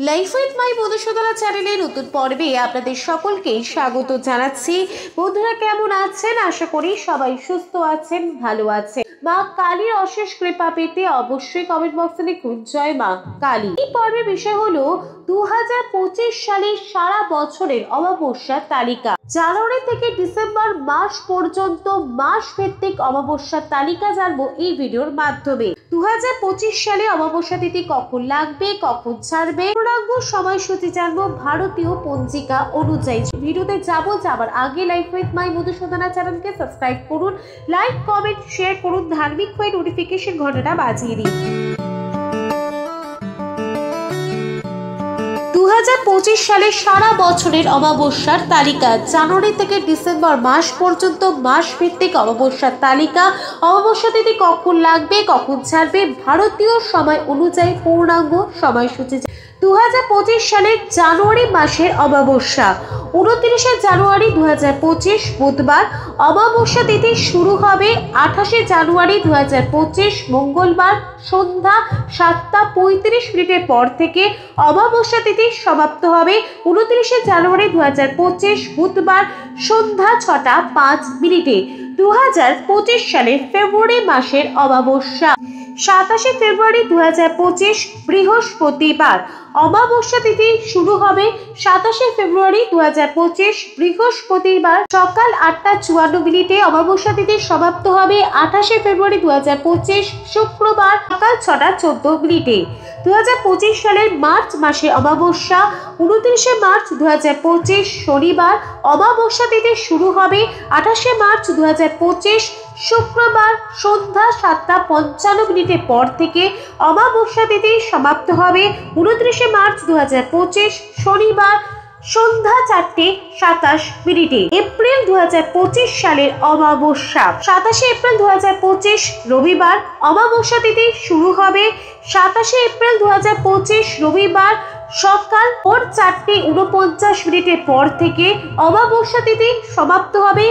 Life with my Madhusudana চ্যানেলে নতুন পর্বে আপনাদের সকলকে স্বাগত জানাচ্ছি। বন্ধুরা কেমন আছেন? আশা করি সবাই সুস্থ আছেন, ভালো আছেন। মা কালীর অশেষ কৃপা পেতে অবশ্যই কমেন্ট বক্সে লিখুন জয় মা কালী। এই পর্বের বিষয় হলো 2025 সালের সারা বছরের অমাবস্যার তালিকা। জানুয়ারি থেকে ডিসেম্বর মাস পর্যন্ত মাস ভিত্তিক অমাবস্যার তালিকা জানবো এই ভিডিওর মাধ্যমে। 2025 সালে অমাবস্যা তিথি কখন লাগবে, কখন ছাড়বে, পূর্ণাঙ্গ সময়সূচি জানবো ভারতীয় পঞ্জিকা অনুযায়ী। ভিডিওতে যাবার আগে লাইফ উইথ মাই মধুসূদনা চ্যানেলকে সাবস্ক্রাইব করুন, লাইক কমেন্ট শেয়ার করুন, ধার্মিক হয়ে নোটিফিকেশন ঘন্টাটা বাজিয়ে দিন। 2025 সালে সারা বছরের অমাবস্যার তালিকা। জানুয়ারি থেকে ডিসেম্বর মাস পর্যন্ত মাস ভিত্তিক অমাবস্যার তালিকা। অমাবস্যা তিথি কখন লাগবে, কখন ছাড়বে, ভারতীয় সময় অনুযায়ী পূর্ণাঙ্গ সময়সূচি। 2025 সালের জানুয়ারি মাসের অমাবস্যা 29 জানুয়ারি 2025 বুধবার। অমাবস্যা তিথি শুরু হবে 28 জানুয়ারি 2025 মঙ্গলবার সন্ধ্যা 7:35 পর থেকে। অমাবস্যা তিথি সমাপ্ত হবে 29 জানুয়ারি 2025 বুধবার সন্ধ্যা 6:05। 2025 সালের ফেব্রুয়ারি মাসের অমাবস্যা 27 ফেব্রুয়ারি 2025 বৃহস্পতিবার। অমাবস্যা তিথি শুরু হবে 27 ফেব্রুয়ারি 2025 বৃহস্পতিবার সকাল 8:54। অমাবস্যা তিথি সমাপ্ত হবে 28 ফেব্রুয়ারি 2025 শুক্রবার সকাল 6:14। 2025 সালের মার্চ মাসে অমাবস্যা 29 মার্চ 2025 শনিবার। অমাবস্যা তিথি শুরু হবে 28 মার্চ 2025 শুক্রবার সন্ধ্যা 7:55 পর থেকে। অমাবস্যা তিথি সমাপ্ত হবে 29 মার্চ 2025 শনিবার সন্ধ্যা 4:27। এপ্রিল 2025 সালের অমাবস্যা 27 এপ্রিল 2025 রবিবার। অমাবস্যা তিথি শুরু হবে 27 এপ্রিল 2025 রবিবার সকাল 4:49 পর থেকে। অমাবস্যা তিথি সমাপ্ত হবে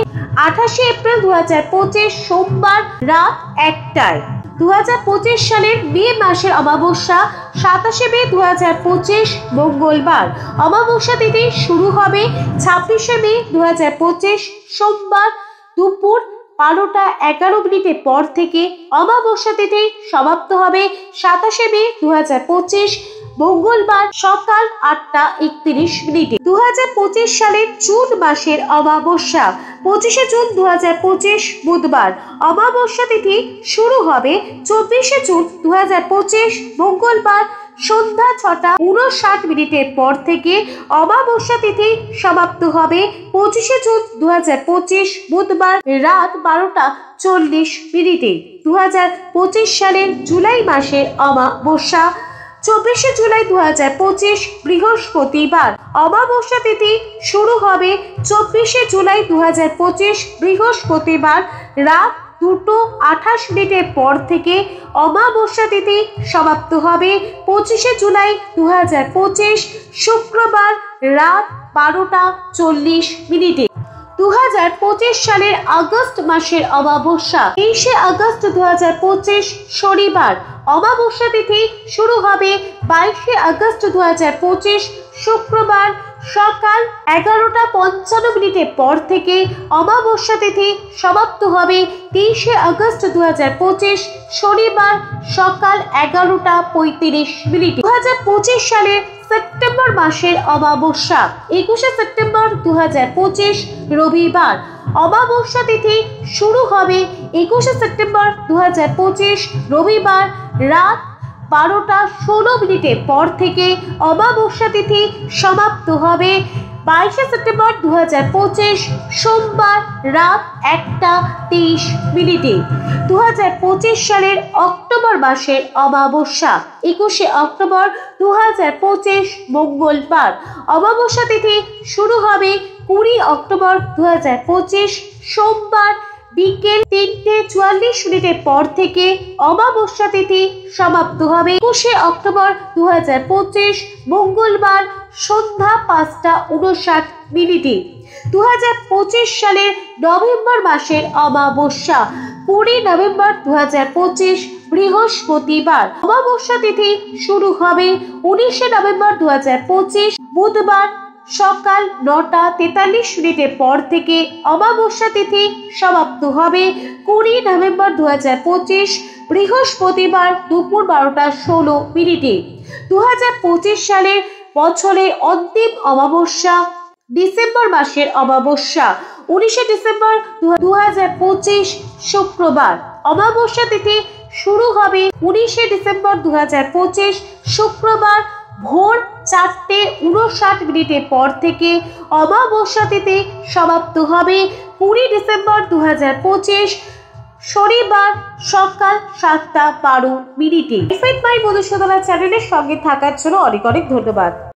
28 এপ্রিল 2025 সোমবার রাত 1টায়। 2025 সালের মে মাসের অমাবস্যা 27 মে 2025 মঙ্গলবার। অমাবস্যা তিথি শুরু হবে 26 মে 2025 সোমবার দুপুর 12:11 পর থেকে। অমাবস্যা তিথি সমাপ্ত হবে 27 মে 2025 মঙ্গলবার সকাল 8:31। 2025 সালের জুন মাসের অমাবস্যা 25 জুন 2025 বুধবার। অমাবস্যা তিথি শুরু হবে 24 জুন 2025 মঙ্গলবার সন্ধ্যা 6:59 পর থেকে। অমাবস্যা তিথি সমাপ্ত হবে 25 জুন 2025 বুধবার রাত 12:40। 2025 সালের জুলাই মাসের অমাবস্যা 24 জুলাই 2025 বৃহস্পতিবার। অমাবস্যা তিথি শুরু হবে 24 জুলাই 2025 বৃহস্পতিবার রাত 2:28 পর থেকে। অমাবস্যা তিথি সমাপ্ত হবে 25 জুলাই 2025 শুক্রবার রাত 12:40। 2025 সালের আগস্ট মাসের অমাবস্যা 23 আগস্ট 2025 শনিবার। অমাবস্যা তিথি শুরু হবে 22 আগস্ট 2025 শুক্রবার সকাল 11:55 পর থেকে। অমাবস্যা তিথি সমাপ্ত হবে 23 আগস্ট 2025 শনিবার সকাল 11:35। 2025 সালের সেপ্টেম্বর মাসের অমাবস্যা 21 সেপ্টেম্বর 2025 রবিবার। অমাবস্যা তিথি শুরু হবে 21 সেপ্টেম্বর 2025 রবিবার রাত 12:16 পর থেকে। অমাবস্যা তিথি সমাপ্ত হবে 22 সেপ্টেম্বর 2025 সোমবার রাত 1:23। 2025 সালের অক্টোবর মাসের অমাবস্যা 21 অক্টোবর 2025 মঙ্গলবার। অমাবস্যা তিথি শুরু হবে 20 অক্টোবর 2025 সোমবার বিকেল 3:44 পর থেকে। অমাবস্যা তিথি সমাপ্ত হবে 21 অক্টোবর 2025 মঙ্গলবার সন্ধ্যা 5:59। 2025 সালের নভেম্বর মাসের অমাবস্যা 20 নভেম্বর 2025 বৃহস্পতিবার। অমাবস্যা তিথি শুরু হবে 19শে নভেম্বর 2025 বুধবার সকাল 9:43 পর থেকে। অমাবস্যা তিথি সমাপ্ত হবে 20 নভেম্বর 2025 বৃহস্পতিবার দুপুর 12:16। 2025 সালের বছরের অন্তিম অমাবস্যা ডিসেম্বর মাসের অমাবস্যা 19শে ডিসেম্বর 2025 শুক্রবার। অমাবস্যা তিথি শুরু হবে 19শে ডিসেম্বর 2025 শুক্রবার ভোর 4:59 পর থেকে। অমাবস্যা তিথি সমাপ্ত হবে 20 ডিসেম্বর 2025 শনিবার সকাল 7:12। এফএন মাই মধুসূদনা চ্যানেলের সঙ্গে থাকার জন্য অনেক অনেক ধন্যবাদ।